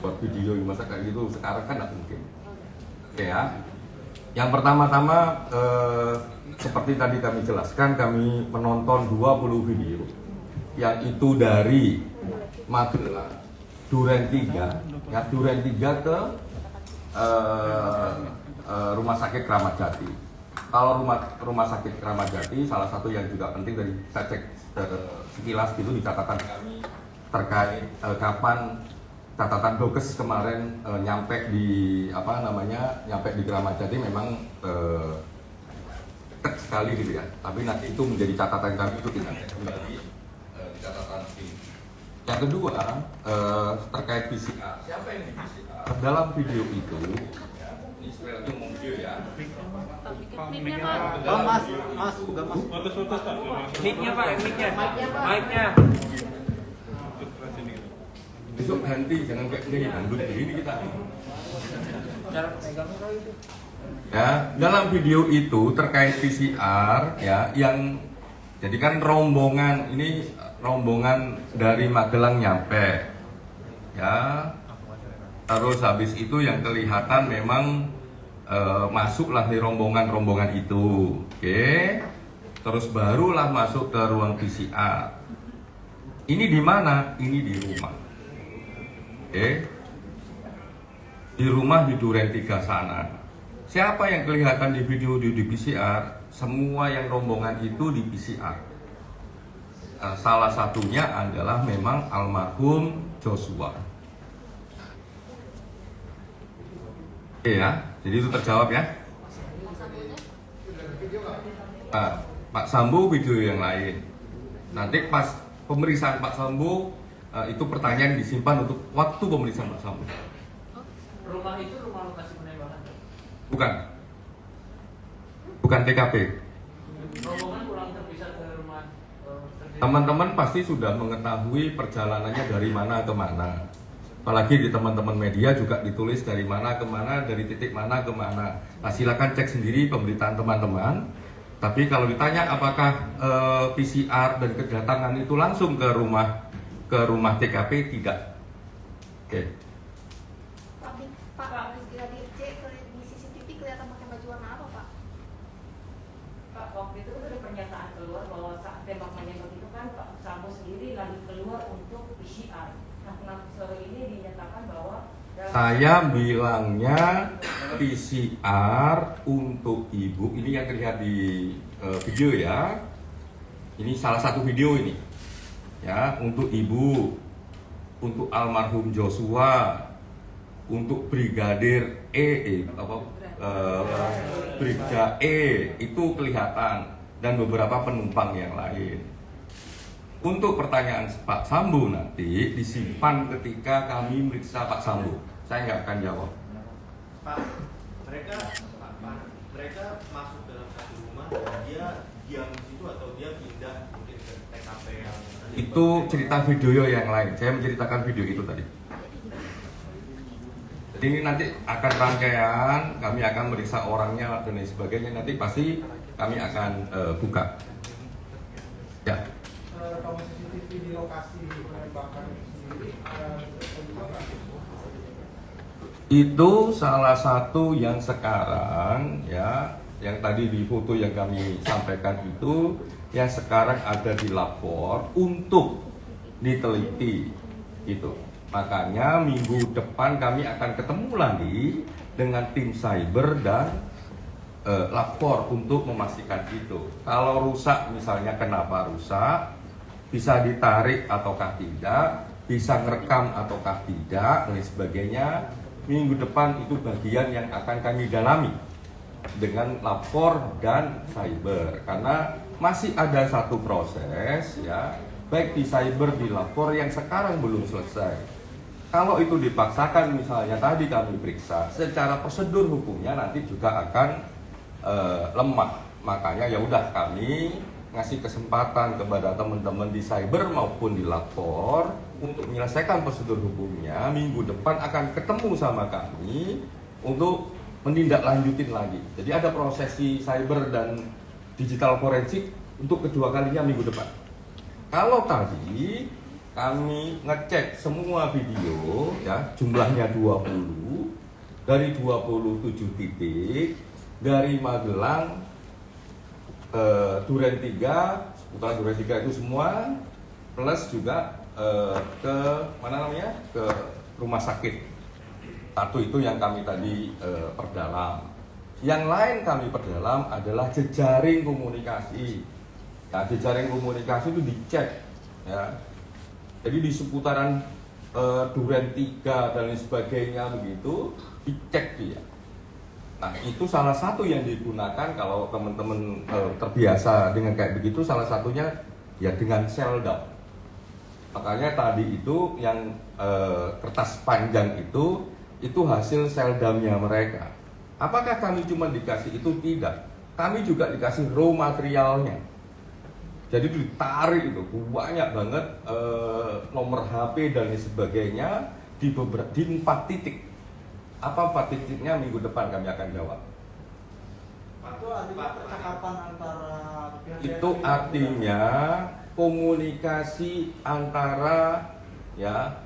buat video masa kayak gitu sekarang kan nggak mungkin. Oke ya. Yang pertama-tama seperti tadi kami jelaskan, kami menonton 20 video yang itu dari Magelang, Duren 3, ya Duren 3 ke Rumah Sakit Kramat Jati. Kalau rumah sakit Kramat Jati, salah satu yang juga penting dari saya cek sekilas gitu di catatan kami terkait kapan catatan dokes kemarin nyampe di nyampe di Kramat Jati memang dekat sekali gitu ya. Tapi nanti itu menjadi catatan kami itu tidak kembali di catatan ini. Yang kedua terkait PCR. Siapa yang di PCR? Dalam video itu ini sebenarnya umum video ya. Oh mas, udah mas. Mic-nya Pak, mic-nya. Besok ganti, jangan kayak gini dangdut ini kita. Ya, dalam video itu terkait PCR ya, yang jadi kan rombongan dari Magelang nyampe, ya. Terus habis itu yang kelihatan memang masuklah di rombongan itu, oke. Terus barulah masuk ke ruang PCR. Ini di mana? Ini di rumah. Oke. Di rumah di Duren 3 sana. Siapa yang kelihatan di video di PCR? Semua yang rombongan itu di PCR. Salah satunya adalah memang almarhum Joshua. Oke ya, jadi itu terjawab ya. Pak Sambo video yang lain. Nanti pas pemeriksaan Pak Sambo itu pertanyaan disimpan untuk waktu pemeriksaan Pak Sambo. Rumah itu rumah lokasi penembakan? Bukan TKP. Rombongan pulang terpisah ke rumah. Teman-teman pasti sudah mengetahui perjalanannya dari mana ke mana. Apalagi di teman-teman media juga ditulis dari mana ke mana, dari titik mana ke mana. Nah, silakan cek sendiri pemberitaan teman-teman. Tapi kalau ditanya apakah PCR dan kedatangan itu langsung ke rumah TKP, tidak. Oke. Pak, di CCTV kelihatan pakai baju warna apa, Pak? Pak, waktu itu ada pernyataan keluar bahwa saat tembak menembak itu kan Pak Sambo sendiri lagi keluar untuk PCR. Nah, kenapa sore ini dinyatakan bahwa Saya bilangnya PCR untuk ibu. Ini yang terlihat di video ya. Ini salah satu video ini. Ya, untuk ibu, untuk almarhum Joshua, untuk Brigadir Brigda E itu kelihatan, dan beberapa penumpang yang lain. Untuk pertanyaan Pak Sambo nanti disimpan ketika kami meriksa Pak Sambo. Saya nggak akan jawab. Pak, mereka masuk dalam satu rumah dan dia diam di situ atau dia pindah mungkin ke TKP yang Itu cerita video yang lain. Saya menceritakan video itu tadi. Jadi ini nanti akan rangkaian, kami akan meriksa orangnya dan lain sebagainya. Nanti pasti kami akan buka. Ya. Kalau CCTV di lokasi penembakan sendiri Itu salah satu yang sekarang ya, yang tadi di foto yang kami sampaikan itu yang sekarang ada di lapor untuk diteliti itu. Makanya minggu depan kami akan ketemu lagi dengan tim cyber dan lapor untuk memastikan itu. Kalau rusak misalnya kenapa rusak, bisa ditarik ataukah tidak, bisa ngerekam ataukah tidak, dan sebagainya. Minggu depan itu bagian yang akan kami dalami dengan lapor dan cyber, karena masih ada satu proses ya, baik di cyber di lapor yang sekarang belum selesai. Kalau itu dipaksakan misalnya tadi kami periksa, secara prosedur hukumnya nanti juga akan lemah. Makanya ya udah kami ngasih kesempatan kepada teman-teman di cyber maupun di lapor untuk menyelesaikan prosedur hukumnya. Minggu depan akan ketemu sama kami untuk menindaklanjutin lagi. Jadi ada prosesi cyber dan digital forensik untuk kedua kalinya minggu depan. Kalau tadi kami ngecek semua video ya, jumlahnya 20 dari 27 titik dari Magelang, Duren 3, seputaran Duren 3 itu semua, plus juga ke mana namanya, ke rumah sakit. Satu itu yang kami tadi perdalam. Yang lain kami perdalam adalah jejaring komunikasi. Nah, jejaring komunikasi itu dicek, ya. Jadi di seputaran Duren 3 dan lain sebagainya begitu dicek dia. Nah, itu salah satu yang digunakan kalau teman-teman terbiasa dengan kayak begitu, salah satunya ya dengan Seldam. Makanya tadi itu yang kertas panjang itu hasil Seldamnya mereka. Apakah kami cuma dikasih itu? Tidak. Kami juga dikasih raw materialnya. Jadi ditarik itu banyak banget nomor HP dan lain sebagainya di 4 titik. Apa 4 titiknya minggu depan kami akan jawab. Itu artinya percakapan antara pihak Itu artinya komunikasi antara ya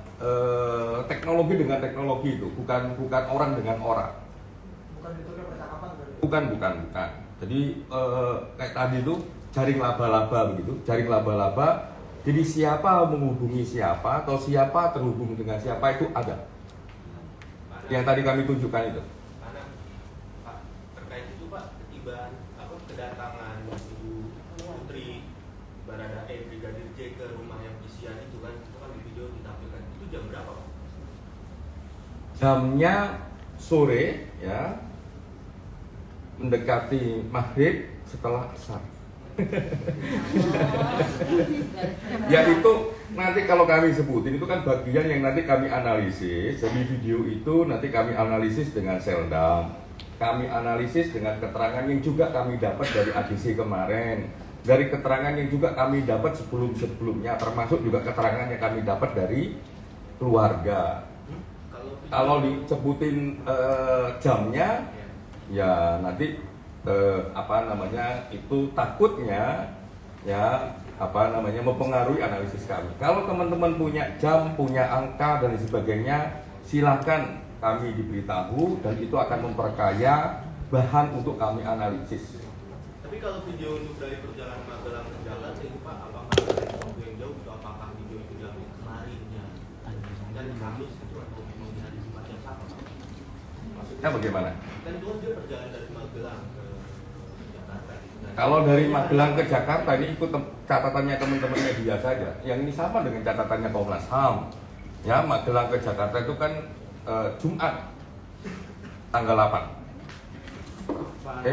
teknologi dengan teknologi itu, bukan orang dengan orang. bukan bentuknya percakapan berarti. Bukan. Jadi kayak tadi itu jaring laba-laba begitu, jaring laba-laba. Jadi siapa menghubungi siapa atau siapa terhubung dengan siapa itu ada. Yang tadi kami tunjukkan itu. Karena Pak, terkait itu Pak, kedatangan Ibu Putri Baradae Brigadir J ke rumah yang isian itu kan di video ditampilkan. Itu jam berapa Pak? Jamnya sore ya, mendekati maghrib setelah asar. Ya itu nanti kalau kami sebutin itu kan bagian yang nanti kami analisis. Jadi video itu nanti kami analisis dengan Seldam, kami analisis dengan keterangan yang juga kami dapat dari ADC kemarin, dari keterangan yang juga kami dapat sebelumnya, termasuk juga keterangan yang kami dapat dari keluarga. Kalau disebutin jamnya, ya nanti itu takutnya ya mempengaruhi analisis kami. Kalau teman-teman punya jam, punya angka dan sebagainya, silakan kami diberitahu dan itu akan memperkaya bahan untuk kami analisis. Tapi kalau video untuk dari perjalanan Magelang ke Jakarta itu Pak, apakah dari waktu yang jauh atau apakah video itu diambil kemarinnya dan Kamis itu atau memang bisa disimpan jam sama Pak? Maksudnya bagaimana? Kan itu kan dia perjalanan dari Magelang ke Jakarta. Kalau dari Magelang ke Jakarta ini ikut catatannya teman-teman media saja. Yang ini sama dengan catatannya Komnas HAM. Ya, Magelang ke Jakarta itu kan Jumat tanggal 8. Oke?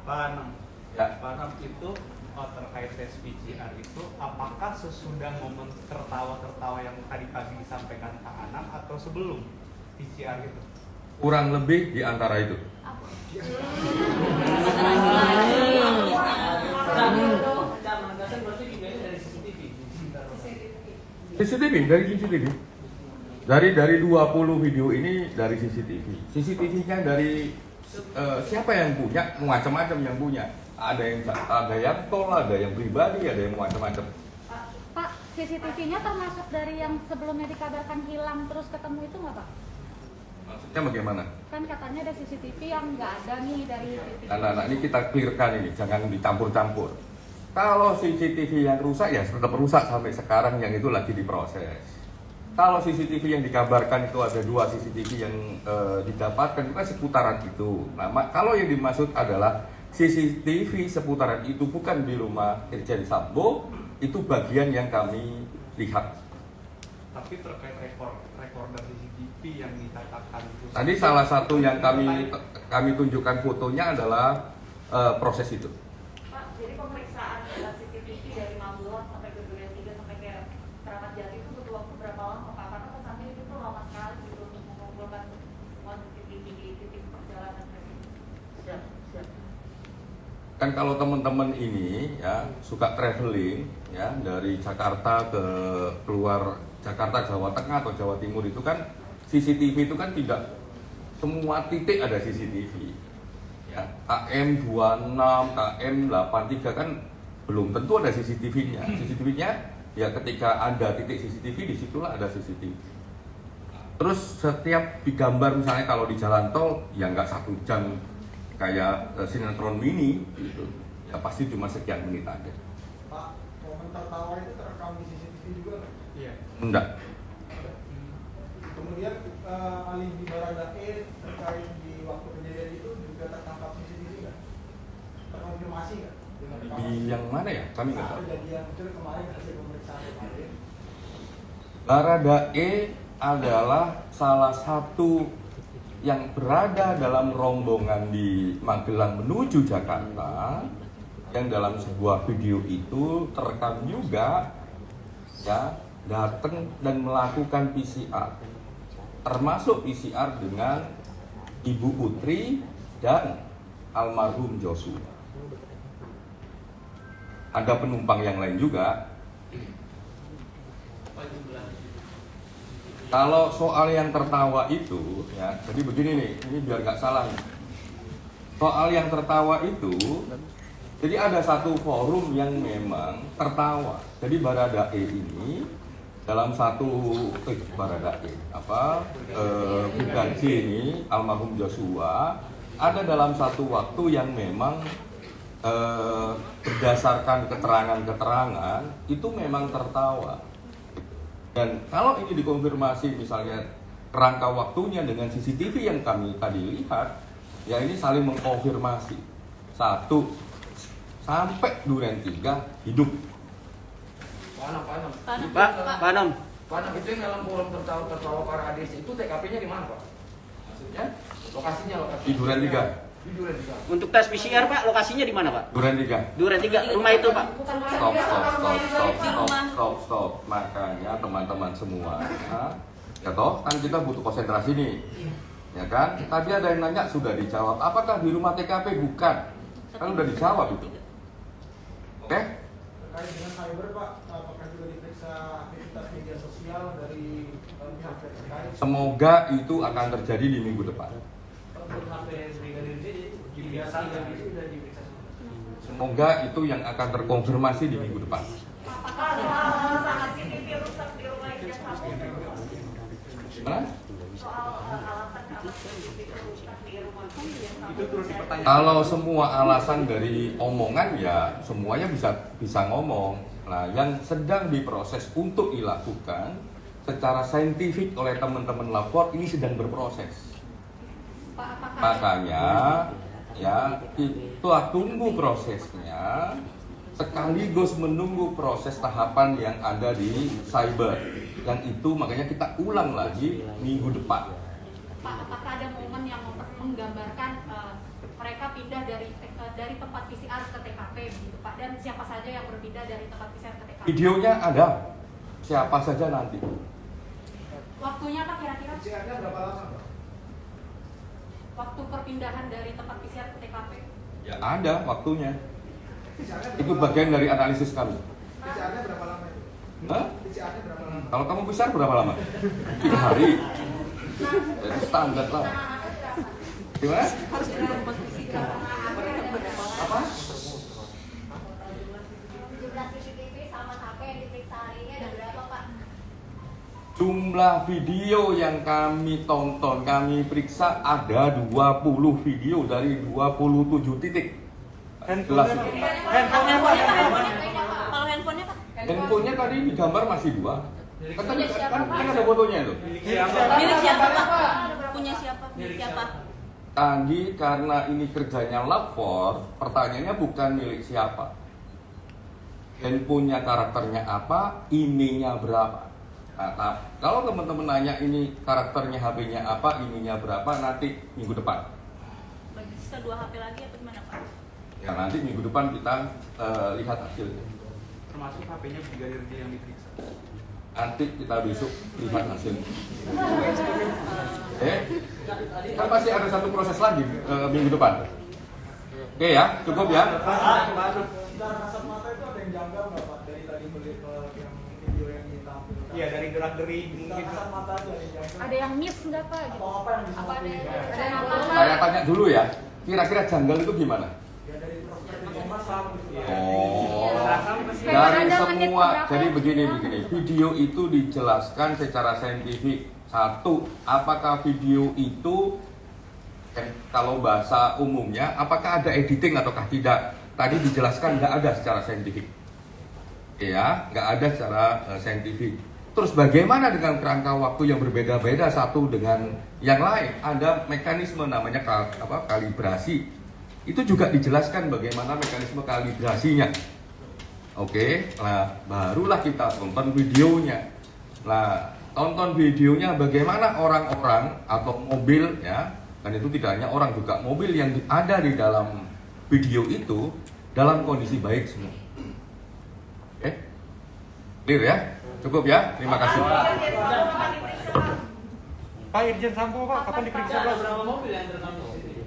Pak Anam, Ya. Pak Anam itu terkait tes PCR itu, apakah sesudah momen tertawa-tertawa yang tadi pagi disampaikan Pak Anam atau sebelum PCR itu? Kurang lebih di antara itu. Landasan berarti videonya dari CCTV. CCTV, dari CCTV. Dari 20 video ini dari CCTV. CCTV-nya dari siapa yang punya? Macam-macam yang punya. Ada yang tol, ada yang pribadi, ada yang macam-macam. Pak, CCTV-nya termasuk dari yang sebelumnya dikabarkan hilang terus ketemu itu nggak Pak? Maksudnya bagaimana? Kan katanya ada CCTV yang nggak ada nih dari titik. Nah, ini kita clearkan ini, jangan dicampur-campur. Kalau CCTV yang rusak ya tetap rusak sampai sekarang, yang itu lagi diproses. Kalau CCTV yang dikabarkan itu ada 2 CCTV yang didapatkan itu kan seputaran itu. Nah, kalau yang dimaksud adalah CCTV seputaran itu bukan di rumah Irjen Sambo, itu bagian yang kami lihat. Tapi terkait rekorder CCTV yang dikatakan itu. Tadi salah satu yang kami tunjukkan fotonya adalah proses itu. Pak, jadi pemeriksaan CCTV dari Magelang sampai ke Duren 3 sampai ke Keramat Jati itu butuh waktu berapa lama Pak? Karena kesannya itu tuh lama sekali gitu untuk mengumpulkan semua CCTV di titik perjalanan tadi. Siap. Kan kalau teman-teman ini ya suka traveling ya dari Jakarta ke keluar Jakarta, Jawa Tengah atau Jawa Timur itu kan CCTV itu kan tidak semua titik ada CCTV. Ya, KM 26, KM 83 kan belum tentu ada CCTV-nya. CCTV-nya ya ketika ada titik CCTV, disitulah ada CCTV. Terus setiap digambar misalnya kalau di jalan tol, ya nggak 1 jam kayak sinetron mini gitu. Ya pasti cuma sekian menit aja. Pak, momen tertawa itu terekam di CCTV juga nggak? Iya. Enggak. Kemudian alibi Baradae terkait di waktu kejadian itu juga tertangkap CCTV nggak? Terkonfirmasi nggak? Dengan Di rekaman yang mana ya? Kami nggak saat tahu. kejadian itu kemarin hasil pemeriksaan kemarin. Baradae adalah salah satu yang berada dalam rombongan di Magelang menuju Jakarta, yang dalam sebuah video itu terekam juga ya datang dan melakukan PCR, termasuk PCR dengan Ibu Putri dan almarhum Joshua. Ada penumpang yang lain juga. Kalau soal yang tertawa itu, ya, jadi begini nih, ini biar nggak salah nih. Soal yang tertawa itu, jadi ada satu forum yang memang tertawa. Jadi Baradae ini dalam satu Baradae bukan J ini almarhum Joshua ada dalam satu waktu yang memang berdasarkan keterangan-keterangan itu memang tertawa. Dan kalau ini dikonfirmasi misalnya kerangka waktunya dengan CCTV yang kami tadi lihat, ya ini saling mengkonfirmasi. 1 sampai Duren 3 hidup. Pak Nom. Pak Anam, itu yang dalam forum tertawa Paradis itu TKP-nya di mana, Pak? Maksudnya lokasinya Di Duren 3. Di Duren 3. Untuk tes PCR Pak, lokasinya di mana Pak? Duren 3. Duren 3, rumah itu Pak. Stop. Makanya teman-teman semua, ya toh kan kita butuh konsentrasi nih, ya kan? Tadi ada yang nanya sudah dijawab. Apakah di rumah TKP? Bukan. Kan udah dijawab itu. Oke? Terkait dengan cyber Pak, apakah juga diperiksa aktivitas media sosial dari pihak terkait? Semoga itu akan terjadi di minggu depan. Semoga itu yang akan terkonfirmasi di minggu depan. Apakah soal alasan CCTV rusak di rumah Ida Sambo? Gimana? Soal alasan kenapa CCTV rusak di rumah Ida Sambo? Itu terus dipertanyakan. Kalau semua alasan dari omongan ya semuanya bisa ngomong. Nah, yang sedang diproses untuk dilakukan secara saintifik oleh teman-teman lapor ini sedang berproses. Pak, apakah Makanya ya kita tunggu prosesnya sekaligus menunggu proses tahapan yang ada di cyber. Dan itu makanya kita ulang lagi minggu depan. Pak, apakah ada momen yang menggambarkan mereka pindah dari tempat PCR ke TKP begitu Pak, dan siapa saja yang berpindah dari tempat PCR ke TKP? Videonya ada, siapa saja nanti. Waktunya Pak kira-kira? PCR-nya berapa lama Pak? Waktu perpindahan dari tempat PCR ke TKP? Ya ada waktunya. PCR-nya Itu bagian dari analisis kami. PCR-nya berapa lama itu? Hah? PCR-nya berapa lama? Kalau kamu besar berapa lama? 3 hari. Jadi standar lah. Gimana? Apa? Jumlah CCTV sama HP yang diperiksa hari ini ada berapa Pak? Jumlah video yang kami tonton, kami periksa ada 20 video dari 27 titik. Jelas itu. Handphonenya Pak. Kalau handphonenya Pak? Handphonenya tadi di gambar masih 2. Kan ada fotonya itu. Milik siapa Pak? Punya siapa? Milik siapa? Tadi karena ini kerjanya lapor, pertanyaannya bukan milik siapa. Handphonenya karakternya apa, ininya berapa. Nah, kalau teman-teman nanya ini karakternya HP-nya apa, ininya berapa, nanti minggu depan. Bagi sisa 2 HP lagi atau gimana Pak? Ya nanti minggu depan kita lihat hasilnya. Termasuk HP-nya Brigadir J yang diperiksa. Nanti kita besok lihat hasilnya. Kan pasti ada satu proses lagi minggu depan. Oke ya, cukup ya. Secara kasat mata itu ada yang janggal nggak Pak dari tadi melihat yang video yang ditampilkan? Iya, dari gerak-gerik Secara mungkin. kasat mata aja ada yang janggal. Ada yang miss nggak Pak? Gitu? Atau apa yang disampaikan? Ada yang apa? Saya tanya dulu ya, kira-kira janggal itu gimana? Ya dari perspektif Komnas Ham gitu. Oh, dari Ada menit semua, keberapa jadi yang begini, sudah? video itu dijelaskan secara saintifik. Satu, apakah video itu kalau bahasa umumnya, apakah ada editing ataukah tidak? Tadi dijelaskan nggak ada secara saintifik, ya, nggak ada secara saintifik. Terus bagaimana dengan kerangka waktu yang berbeda-beda satu dengan yang lain? Ada mekanisme namanya kalibrasi. Itu juga dijelaskan bagaimana mekanisme kalibrasinya. Oke, nah barulah kita tonton videonya. Nah, tonton videonya bagaimana orang-orang atau mobil, ya, dan itu tidak hanya orang, juga mobil yang ada di dalam video itu dalam kondisi baik semua. Oke, clear ya? Cukup ya? Terima kasih. Pak Irjen Sambo, Pak, kapan diperiksa, Pak? Berapa mobil yang terekam CCTV?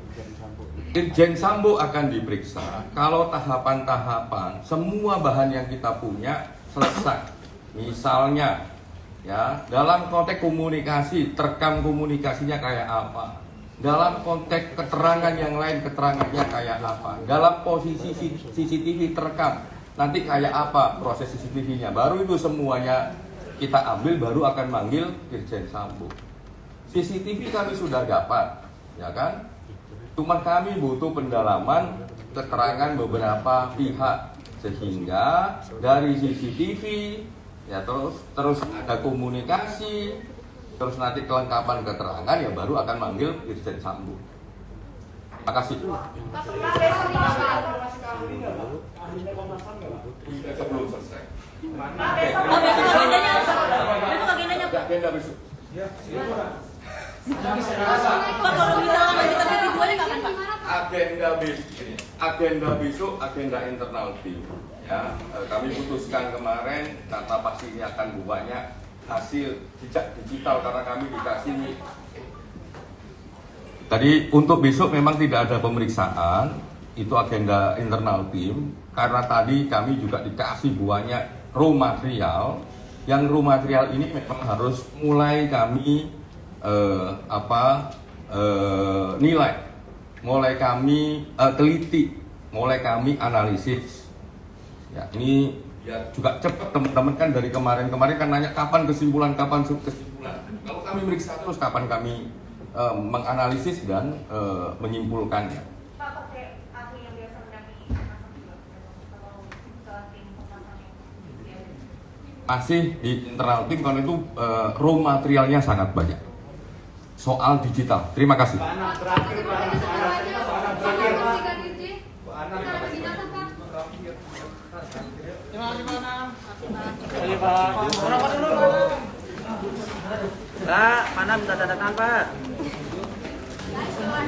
Irjen Sambo akan diperiksa kalau tahapan-tahapan semua bahan yang kita punya selesai. Misalnya, ya, dalam konteks komunikasi, terekam komunikasinya kayak apa? Dalam konteks keterangan yang lain, keterangannya kayak apa? Dalam posisi CCTV terekam, nanti kayak apa proses CCTV-nya? Baru itu semuanya kita ambil, baru akan manggil Irjen Sambo. CCTV kami sudah dapat, ya kan? Cuma kami butuh pendalaman keterangan beberapa pihak, sehingga dari CCTV ya terus ada komunikasi, terus nanti kelengkapan keterangan ya baru akan manggil Irjen Sambo. Terima kasih. Belum selesai. Pak, besok agendanya apa? Besok agendanya apa? Agenda besok. Pak, kalau misalnya nanti terjadi duanya kapan, Pak? Agenda besok, agenda internal tim. Ya, kami putuskan kemarin karena pasti ini akan banyak hasil jejak digital karena kami dikasih. Tadi untuk besok memang tidak ada pemeriksaan, itu agenda internal tim. Karena tadi kami juga dikasih banyak raw material. Yang raw material ini memang harus mulai kami nilai, mulai kami teliti, mulai kami analisis. Ya, ini ya juga cepat teman-teman kan dari kemarin kan nanya kapan kesimpulan. Kalau kami meriksa terus kapan kami menganalisis dan menyimpulkannya. Pak, pakai ahli yang biasa mendampingi komnas HAM juga atau ke tim komnas HAM yang Masih di internal tim karena itu raw materialnya sangat banyak. Soal digital. Terima kasih. Pak Anam, terakhir Pak Anam, terakhir Pak. Terima kasih, Pak Anam. Ayo Pak. Berapa dulu, Pak Anam? Pak, mana minta tanda tangan, Pak? Setelah